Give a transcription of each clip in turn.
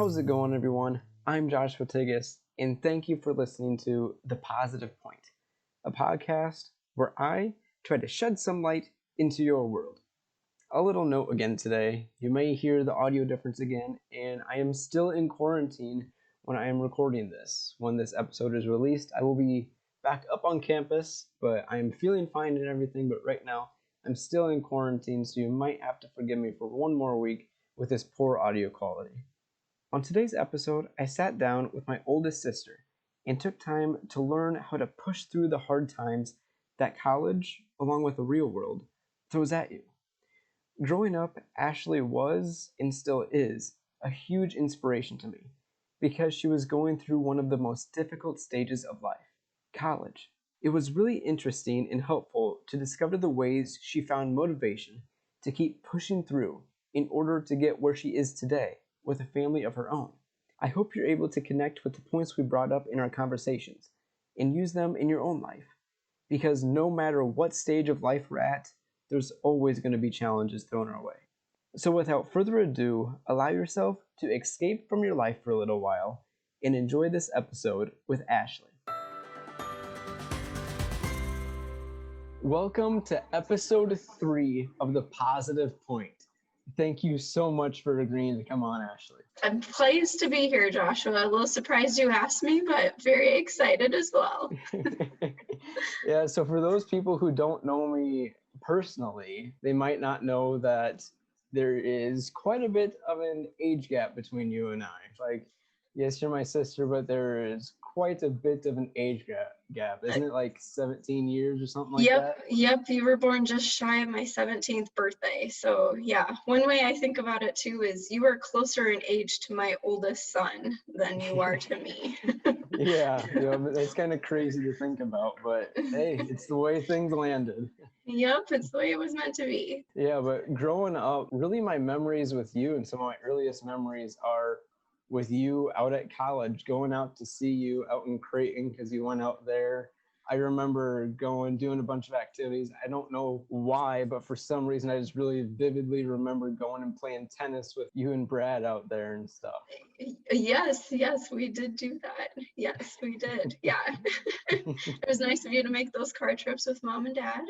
How's it going, everyone? I'm Joshua Tigas, and thank you for listening to The Positive Point, a podcast where I try to shed some light into your world. A little note again today, you may hear the audio difference again, and I am still in quarantine when I am recording this. When this episode is released, I will be back up on campus, but I am feeling fine and everything, but right now I'm still in quarantine, so you might have to forgive me for one more week with this poor audio quality. On today's episode, I sat down with my oldest sister and took time to learn how to push through the hard times that college, along with the real world, throws at you. Growing up, Ashley was, and still is, a huge inspiration to me because she was going through one of the most difficult stages of life, college. It was really interesting and helpful to discover the ways she found motivation to keep pushing through in order to get where she is today with a family of her own. I hope you're able to connect with the points we brought up in our conversations and use them in your own life. Because no matter what stage of life we're at, there's always going to be challenges thrown our way. So without further ado, allow yourself to escape from your life for a little while and enjoy this episode with Ashley. Welcome to episode 3 of The Positive Point. Thank you so much for agreeing to come on, Ashley. I'm pleased to be here, Joshua. A little surprised you asked me, but very excited as well. Yeah, so for those people who don't know me personally, they might not know that there is quite a bit of an age gap between you and I. Like, yes, you're my sister, but there is quite a bit of an age gap. Isn't it like 17 years or something like that? Yep. You were born just shy of my 17th birthday. So yeah, one way I think about it too is you are closer in age to my oldest son than you are to me. Yeah, that's kind of crazy to think about, but hey, it's the way things landed. Yep, it's the way it was meant to be. Yeah, but growing up, really my memories with you and some of my earliest memories are with you out at college, going out to see you out in Creighton because you went out there. I remember doing a bunch of activities. I don't know why, but for some reason, I just really vividly remember going and playing tennis with you and Brad out there and stuff. Yes, we did do that. Yes, we did. Yeah. It was nice of you to make those car trips with Mom and Dad.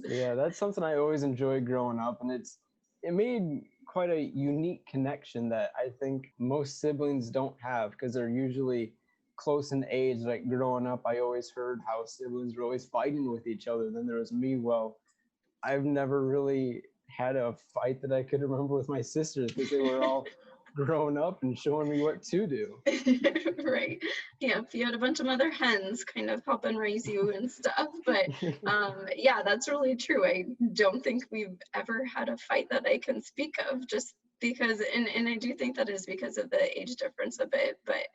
Yeah, that's something I always enjoyed growing up, and it made quite a unique connection that I think most siblings don't have because they're usually close in age. Like growing up, I always heard how siblings were always fighting with each other. Then there was me. Well, I've never really had a fight that I could remember with my sisters because they were all grown up and showing me what to do. Right. Yeah, you had a bunch of mother hens kind of helping raise you and stuff. But yeah, that's really true. I don't think we've ever had a fight that I can speak of, just because, and I do think that is because of the age difference a bit, but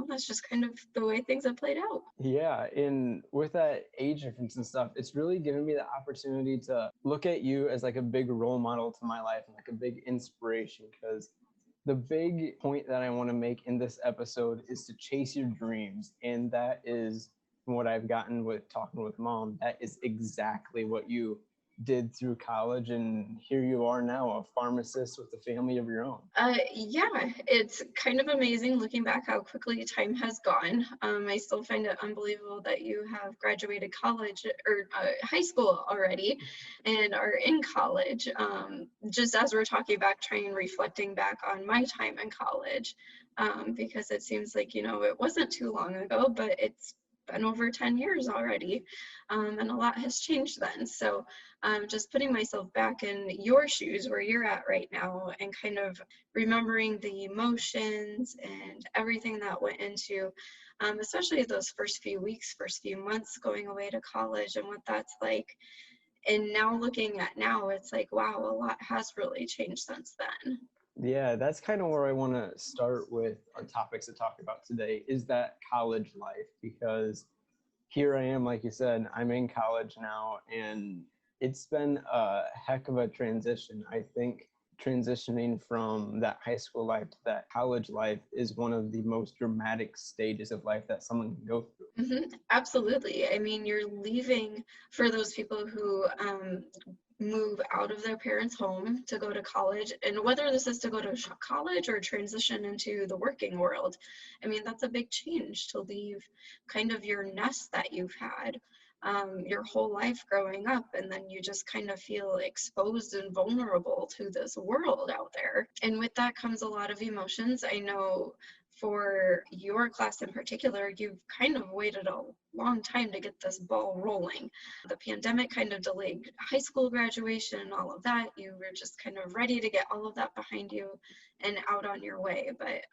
that's just kind of the way things have played out. Yeah, and with that age difference and stuff, it's really given me the opportunity to look at you as like a big role model to my life and like a big inspiration, because the big point that I want to make in this episode is to chase your dreams. And that is, from what I've gotten with talking with Mom, that is exactly what you did through college, and here you are now, a pharmacist with a family of your own. Yeah, it's kind of amazing looking back how quickly time has gone. I still find it unbelievable that you have graduated college or high school already and are in college. Just as we're talking back, reflecting back on my time in college, because it seems like, it wasn't too long ago, but it's been over 10 years already, and a lot has changed then. So just putting myself back in your shoes where you're at right now and kind of remembering the emotions and everything that went into, especially those first few weeks, first few months going away to college and what that's like. And now looking at now, it's like, wow, a lot has really changed since then. Yeah, that's kind of where I want to start with our topics to talk about today, is that college life, because here I am, like you said, I'm in college now, and it's been a heck of a transition. I think transitioning from that high school life to that college life is one of the most dramatic stages of life that someone can go through. Absolutely. I mean, you're leaving, for those people who move out of their parents' home to go to college, and whether this is to go to college or transition into the working world, I mean, that's a big change to leave kind of your nest that you've had your whole life growing up, and then you just kind of feel exposed and vulnerable to this world out there. And with that comes a lot of emotions. I know for your class in particular, you've kind of waited a long time to get this ball rolling. The pandemic kind of delayed high school graduation and all of that. You were just kind of ready to get all of that behind you and out on your way. But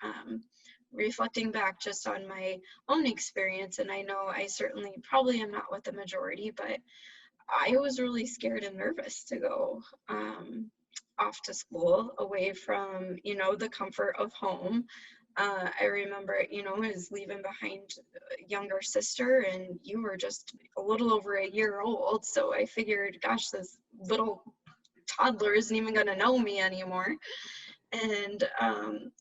reflecting back just on my own experience, and I know I certainly probably am not with the majority, but I was really scared and nervous to go off to school away from, the comfort of home. I remember, I was leaving behind a younger sister, and you were just a little over a year old. So I figured, gosh, this little toddler isn't even going to know me anymore. And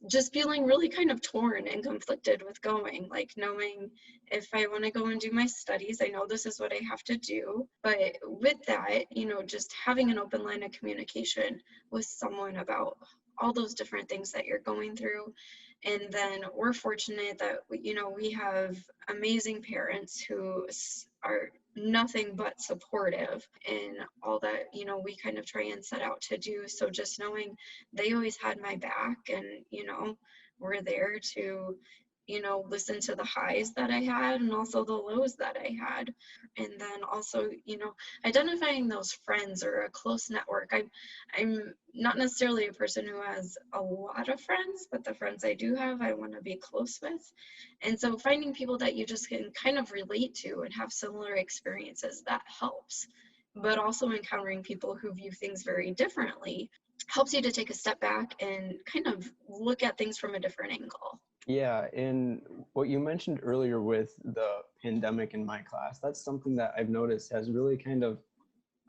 just feeling really kind of torn and conflicted with going, like knowing if I want to go and do my studies, I know this is what I have to do. But with that, just having an open line of communication with someone about all those different things that you're going through. And then we're fortunate that, we have amazing parents who are nothing but supportive in all that, we kind of try and set out to do. So just knowing they always had my back, and, were there to, listen to the highs that I had and also the lows that I had. And then also, identifying those friends or a close network. I'm not necessarily a person who has a lot of friends, but the friends I do have, I want to be close with. And so finding people that you just can kind of relate to and have similar experiences, that helps. But also encountering people who view things very differently helps you to take a step back and kind of look at things from a different angle. Yeah, and what you mentioned earlier with the pandemic in my class, that's something that I've noticed has really kind of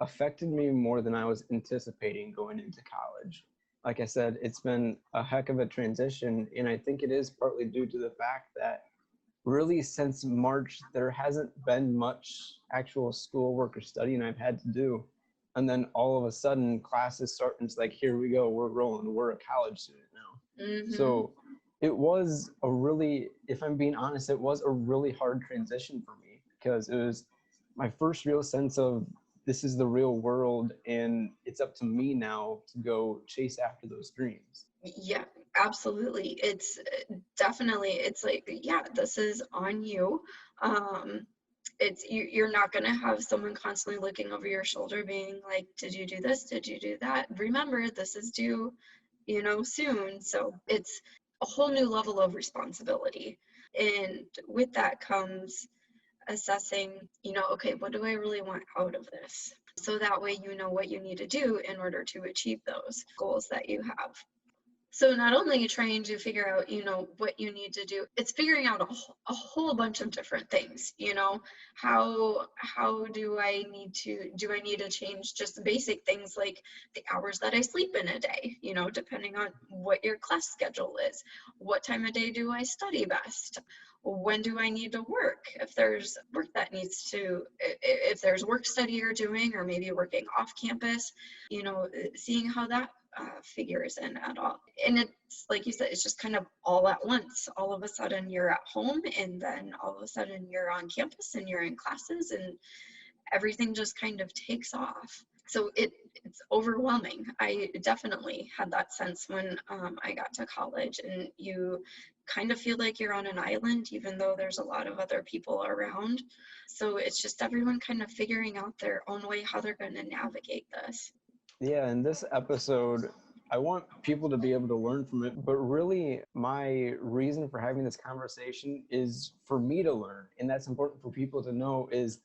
affected me more than I was anticipating going into college. Like I said, it's been a heck of a transition, and I think it is partly due to the fact that really since March, there hasn't been much actual schoolwork or studying I've had to do. And then all of a sudden, classes start, and it's like, here we go, we're rolling, we're a college student now. Mm-hmm. So it was a really, if I'm being honest, it was a really hard transition for me, because it was my first real sense of this is the real world, and it's up to me now to go chase after those dreams. Yeah, absolutely. It's definitely, it's like, yeah, this is on you. You're not going to have someone constantly looking over your shoulder being like, did you do this? Did you do that? Remember, this is due, soon. So it's a whole new level of responsibility. And with that comes assessing, okay, what do I really want out of this? So that way you know what you need to do in order to achieve those goals that you have. So not only trying to figure out, what you need to do, it's figuring out a whole bunch of different things, how do I need to change just basic things like the hours that I sleep in a day, depending on what your class schedule is. What time of day do I study best? When do I need to work? If there's work that needs to, if there's work study you're doing, or maybe working off campus, seeing how that figures in at all. And it's like you said, it's just kind of all at once. All of a sudden you're at home, and then all of a sudden you're on campus and you're in classes, and everything just kind of takes off. So it's overwhelming. I definitely had that sense when I got to college, and you kind of feel like you're on an island, even though there's a lot of other people around. So it's just everyone kind of figuring out their own way how they're going to navigate this. Yeah, in this episode, I want people to be able to learn from it, but really my reason for having this conversation is for me to learn. And that's important for people to know, is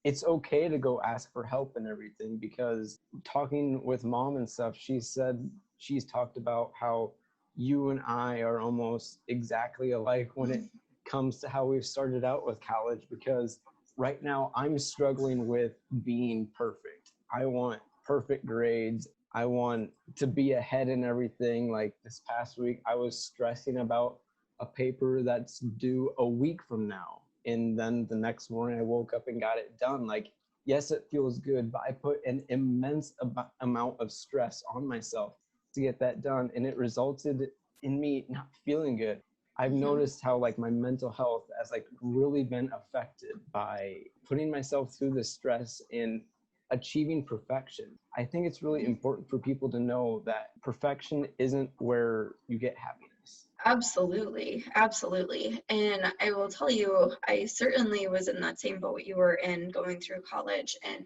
it's okay to go ask for help and everything, because talking with mom and stuff, she said she's talked about how you and I are almost exactly alike when it comes to how we've started out with college, because right now I'm struggling with being perfect. I want perfect grades. I want to be ahead in everything. Like this past week, I was stressing about a paper that's due a week from now. And then the next morning I woke up and got it done. Like yes, it feels good, but I put an immense amount of stress on myself to get that done, and it resulted in me not feeling good. I've Hmm. noticed how like my mental health has like really been affected by putting myself through the stress and achieving perfection. I think it's really important for people to know that perfection isn't where you get happiness. Absolutely, absolutely. And I will tell you, I certainly was in that same boat you were in going through college and,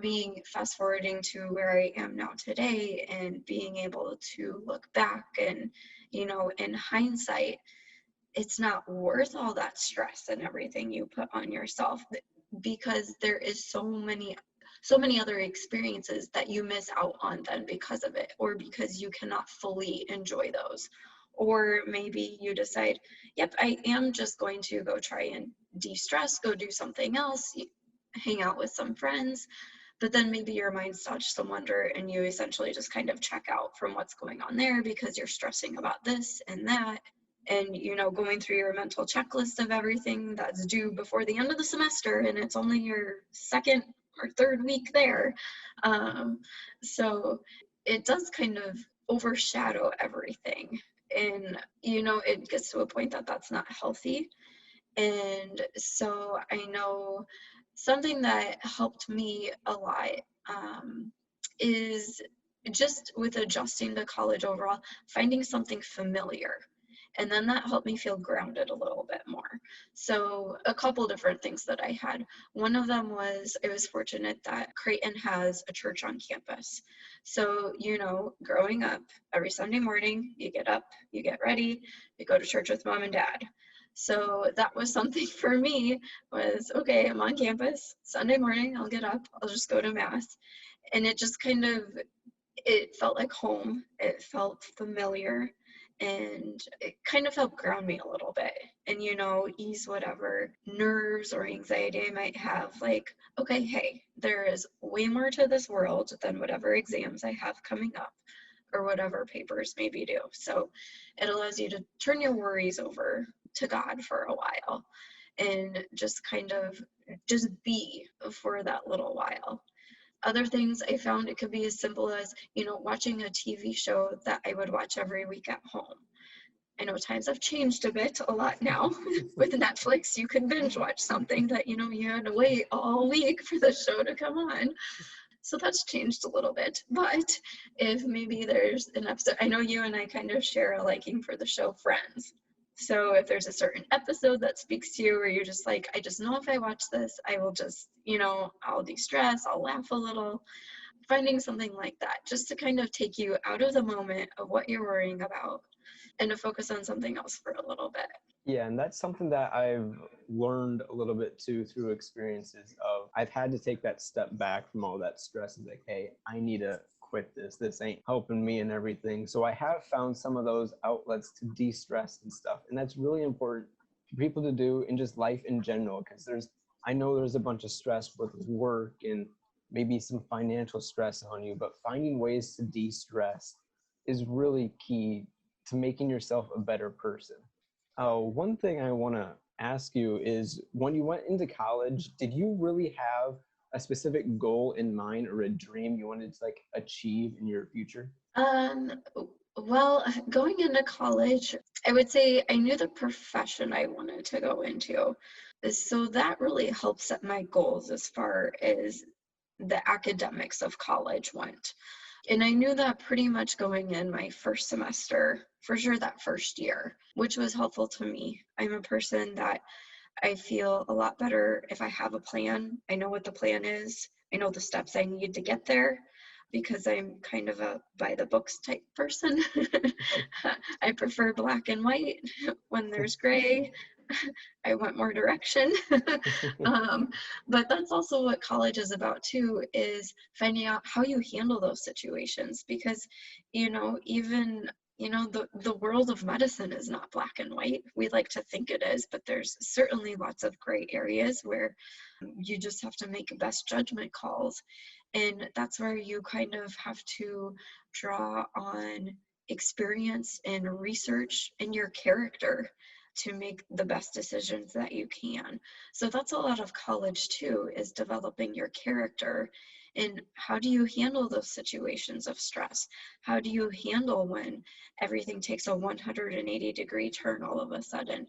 being fast forwarding to where I am now today and being able to look back and, in hindsight, it's not worth all that stress and everything you put on yourself because there is so many other experiences that you miss out on then because of it, or because you cannot fully enjoy those. Or maybe you decide, yep, I am just going to go try and de-stress, go do something else, hang out with some friends, but then maybe your mind starts to wonder and you essentially just kind of check out from what's going on there because you're stressing about this and that, and going through your mental checklist of everything that's due before the end of the semester, and it's only your second or third week there. um, so it does kind of overshadow everything, and it gets to a point that that's not healthy. And so I know something that helped me a lot, um, is just with adjusting to college overall, finding something familiar. And then that helped me feel grounded a little bit more. So, a couple different things that I had. One of them was I was fortunate that Creighton has a church on campus. So, growing up, every Sunday morning, you get up, you get ready, you go to church with mom and dad. So that was something for me, was okay, I'm on campus Sunday morning, I'll get up, I'll just go to mass. And it just kind of, it felt like home, it felt familiar, and it kind of helped ground me a little bit and ease whatever nerves or anxiety I might have. Like, okay, hey, there is way more to this world than whatever exams I have coming up or whatever papers maybe due. So it allows you to turn your worries over to God for a while and just kind of just be for that little while. Other things I found, it could be as simple as, watching a TV show that I would watch every week at home. I know times have changed a bit, a lot now. With Netflix, you can binge watch something that, you had to wait all week for the show to come on. So that's changed a little bit. But if maybe there's an episode, I know you and I kind of share a liking for the show Friends. So if there's a certain episode that speaks to you where you're just like, I just know if I watch this, I will just, I'll de-stress, I'll laugh a little. Finding something like that just to kind of take you out of the moment of what you're worrying about and to focus on something else for a little bit. Yeah, and that's something that I've learned a little bit too through experiences of I've had to take that step back from all that stress and like, hey, I need to quit this. This ain't helping me and everything. So I have found some of those outlets to de-stress and stuff. And that's really important for people to do in just life in general because I know there's a bunch of stress with work and maybe some financial stress on you, but finding ways to de-stress is really key to making yourself a better person. One thing I want to ask you is when you went into college, did you really have a specific goal in mind or a dream you wanted to like achieve in your future? Um, well, going into college, I would say I knew the profession I wanted to go into. So that really helped set my goals as far as the academics of college went. And I knew that pretty much going in my first semester, for sure that first year, which was helpful to me. I'm a person that I feel a lot better if I have a plan. I know what the plan is, I know the steps I need to get there because I'm kind of a by the books type person. I prefer black and white. When there's gray, I want more direction. um, but that's also what college is about too, is finding out how you handle those situations because, even the world of medicine is not black and white. We like to think it is, but there's certainly lots of gray areas where you just have to make best judgment calls. And that's where you kind of have to draw on experience and research and your character. to make the best decisions that you can. So that's a lot of college too, is developing your character. And how do you handle those situations of stress? How do you handle when everything takes a 180-degree turn all of a sudden?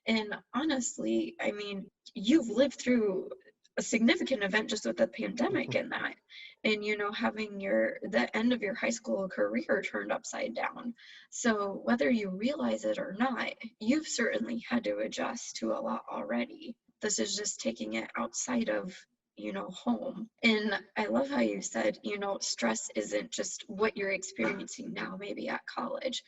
And honestly, I mean, you've lived through a significant event just with the pandemic and that, and having the end of your high school career turned upside down. So whether you realize it or not, you've certainly had to adjust to a lot already. This is just taking it outside of home. And I love how you said, stress isn't just what you're experiencing now, maybe at college.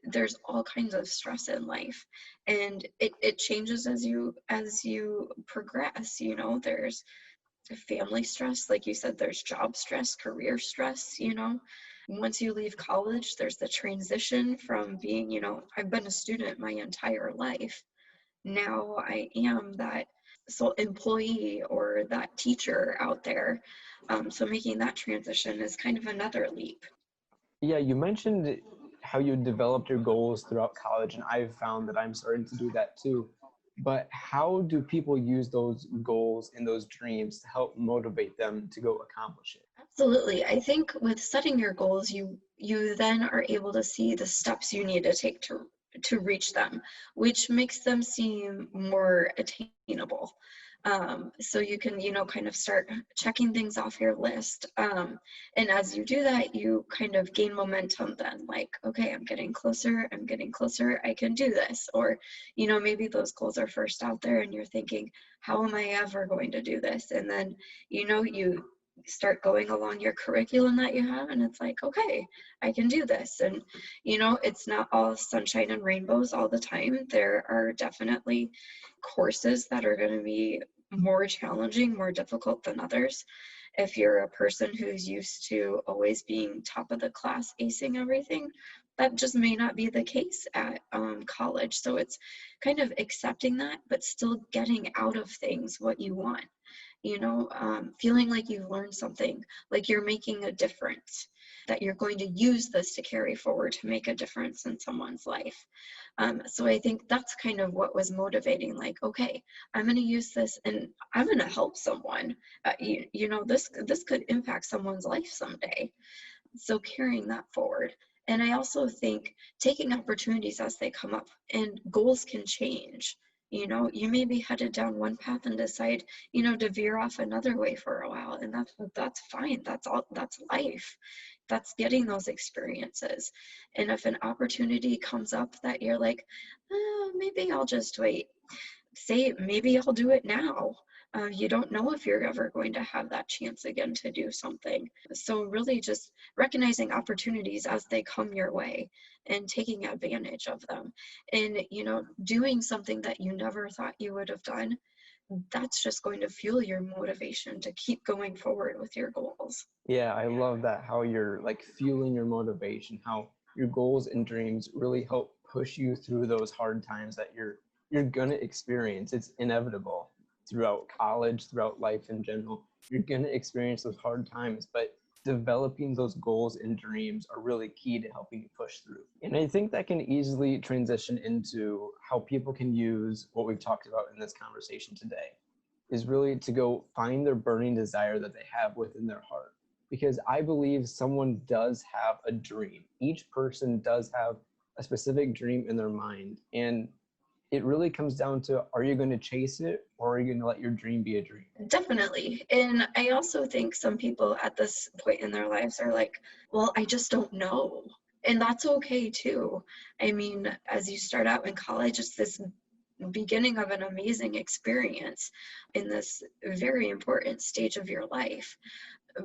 There's all kinds of stress in life, and it changes as you progress. There's family stress, like you said, there's job stress, career stress. Once you leave college, there's the transition from being, I've been a student my entire life. Now I am that employee or that teacher out there. So making that transition is kind of another leap. Yeah, you mentioned how you developed your goals throughout college, and I've found that I'm starting to do that too. But how do people use those goals and those dreams to help motivate them to go accomplish it? Absolutely. I think with setting your goals, you then are able to see the steps you need to take to reach them, which makes them seem more attainable. So you can, kind of start checking things off your list. And as you do that, you kind of gain momentum then, like, okay, I'm getting closer, I can do this. Or, maybe those goals are first out there and you're thinking, how am I ever going to do this? And then, you start going along your curriculum that you have, and it's like, okay, I can do this. And it's not all sunshine and rainbows all the time. There are definitely courses that are going to be more challenging, more difficult than others. If you're a person who's used to always being top of the class, acing everything, that just may not be the case at college. So it's kind of accepting that, but still getting out of things what you want. Feeling like you've learned something, like you're making a difference, that you're going to use this to carry forward to make a difference in someone's life. So I think that's kind of what was motivating, like, okay, I'm going to use this and I'm going to help someone. This could impact someone's life someday. So carrying that forward. And I also think taking opportunities as they come up, and goals can change. You may be headed down one path and decide, to veer off another way for a while. And that's fine. That's all, that's life. That's getting those experiences. And if an opportunity comes up that you're like, maybe I'll just wait, say maybe I'll do it now. You don't know if you're ever going to have that chance again to do something. So really just recognizing opportunities as they come your way and taking advantage of them, and doing something that you never thought you would have done. That's just going to fuel your motivation to keep going forward with your goals. Yeah, I love that, how you're like fueling your motivation, how your goals and dreams really help push you through those hard times that you're gonna experience. It's inevitable throughout college, throughout life in general. You're gonna experience those hard times, but developing those goals and dreams are really key to helping you push through. And I think that can easily transition into how people can use what we've talked about in this conversation today, is really to go find their burning desire that they have within their heart. Because I believe someone does have a dream. Each person does have a specific dream in their mind. And it really comes down to, are you going to chase it, or are you going to let your dream be a dream? Definitely. And I also think some people at this point in their lives are like, well, I just don't know. And that's okay too. I mean, as you start out in college, it's this beginning of an amazing experience in this very important stage of your life.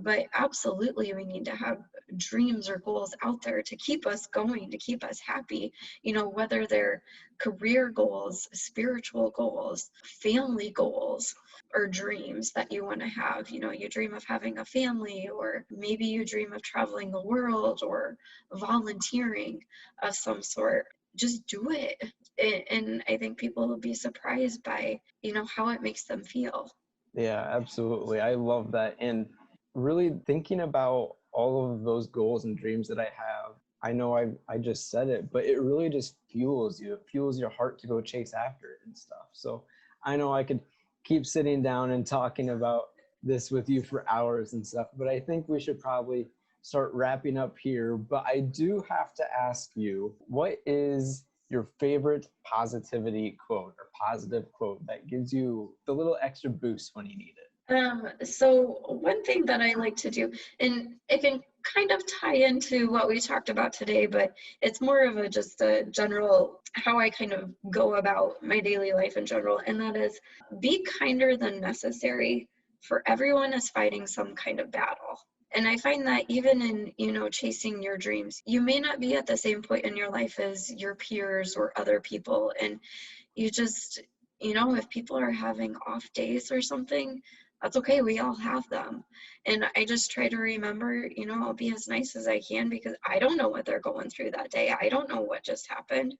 But absolutely, we need to have dreams or goals out there to keep us going, to keep us happy, whether they're career goals, spiritual goals, family goals, or dreams that you want to have. You dream of having a family, or maybe you dream of traveling the world or volunteering of some sort. Just do it. And I think people will be surprised by, how it makes them feel. Yeah, absolutely. I love that. And really thinking about all of those goals and dreams that I have, I know I just said it, but it really just fuels you. It fuels your heart to go chase after it and stuff. So I know I could keep sitting down and talking about this with you for hours and stuff, but I think we should probably start wrapping up here. But I do have to ask you, what is your favorite positivity quote or positive quote that gives you the little extra boost when you need it? So one thing that I like to do, and it can kind of tie into what we talked about today, but it's more of just a general how I kind of go about my daily life in general, and that is be kinder than necessary, for everyone is fighting some kind of battle. And I find that even in, chasing your dreams, you may not be at the same point in your life as your peers or other people. And you just, if people are having off days or something, that's okay. We all have them. And I just try to remember, I'll be as nice as I can, because I don't know what they're going through that day. I don't know what just happened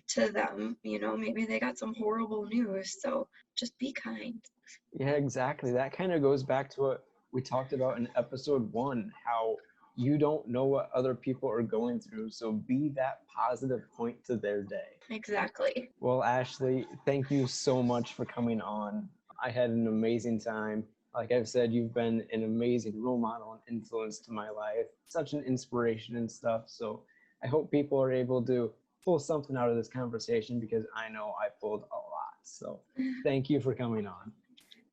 to them. Maybe they got some horrible news. So just be kind. Yeah, exactly. That kind of goes back to what we talked about in episode 1, how you don't know what other people are going through. So be that positive point to their day. Exactly. Well, Ashley, thank you so much for coming on. I had an amazing time. Like I've said, you've been an amazing role model and influence to my life, such an inspiration and stuff. So I hope people are able to pull something out of this conversation, because I know I pulled a lot. So thank you for coming on.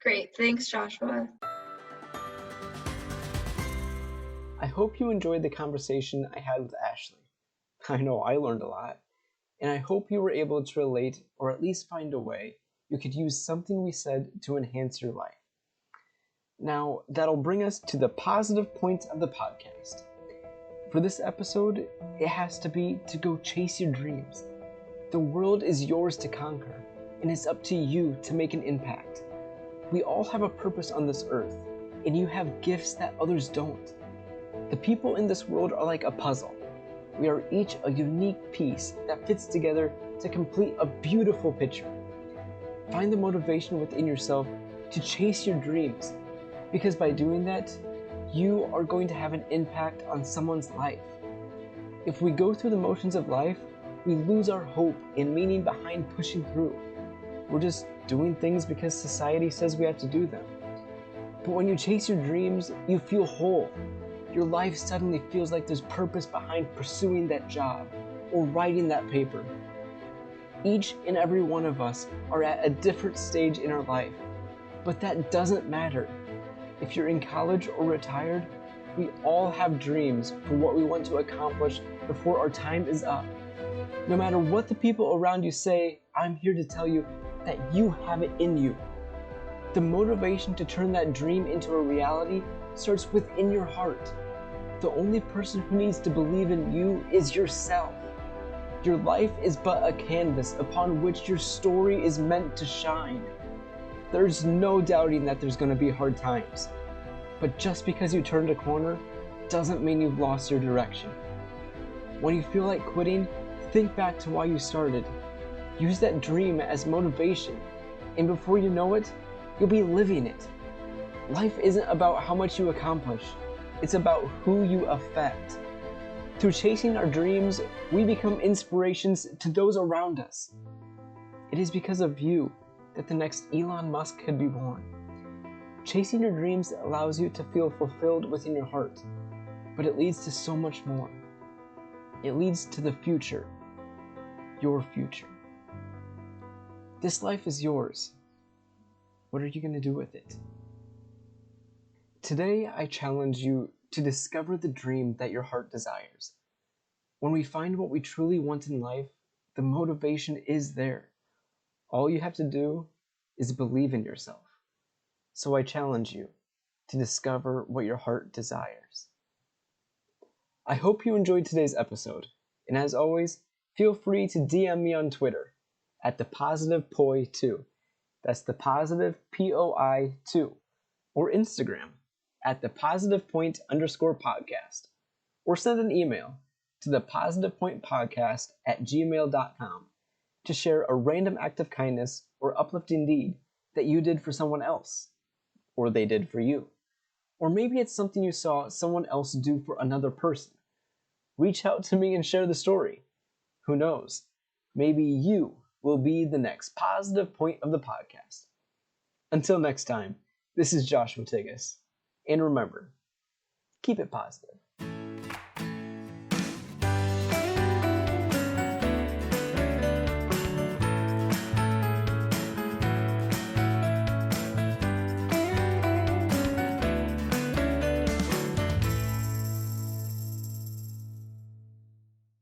Great. Thanks, Joshua. I hope you enjoyed the conversation I had with Ashley. I know I learned a lot, and I hope you were able to relate, or at least find a way you could use something we said to enhance your life. Now, that'll bring us to the positive point of the podcast. For this episode, it has to be to go chase your dreams. The world is yours to conquer, and it's up to you to make an impact. We all have a purpose on this earth, and you have gifts that others don't. The people in this world are like a puzzle. We are each a unique piece that fits together to complete a beautiful picture. Find the motivation within yourself to chase your dreams, because by doing that, you are going to have an impact on someone's life. If we go through the motions of life, we lose our hope and meaning behind pushing through. We're just doing things because society says we have to do them. But when you chase your dreams, you feel whole. Your life suddenly feels like there's purpose behind pursuing that job or writing that paper. Each and every one of us are at a different stage in our life, but that doesn't matter. If you're in college or retired, we all have dreams for what we want to accomplish before our time is up. No matter what the people around you say, I'm here to tell you that you have it in you. The motivation to turn that dream into a reality starts within your heart. The only person who needs to believe in you is yourself. Your life is but a canvas upon which your story is meant to shine. There's no doubting that there's going to be hard times. But just because you turned a corner doesn't mean you've lost your direction. When you feel like quitting, think back to why you started. Use that dream as motivation, and before you know it, you'll be living it. Life isn't about how much you accomplish, it's about who you affect. Through chasing our dreams, we become inspirations to those around us. It is because of you that the next Elon Musk could be born. Chasing your dreams allows you to feel fulfilled within your heart, but it leads to so much more. It leads to the future, your future. This life is yours. What are you going to do with it? Today, I challenge you to discover the dream that your heart desires. When we find what we truly want in life, the motivation is there. All you have to do is believe in yourself. So I challenge you to discover what your heart desires. I hope you enjoyed today's episode, and as always, feel free to DM me on Twitter at thepositivepoi2. That's the positive POI2, or Instagram at thepositivepoint_podcast, or send an email to thepositivepointpodcast@gmail.com to share a random act of kindness or uplifting deed that you did for someone else, or they did for you. Or maybe it's something you saw someone else do for another person. reach out to me and share the story. Who knows? Maybe you will be the next positive point of the podcast. Until next time, this is Joshua Tigas. And remember, keep it positive.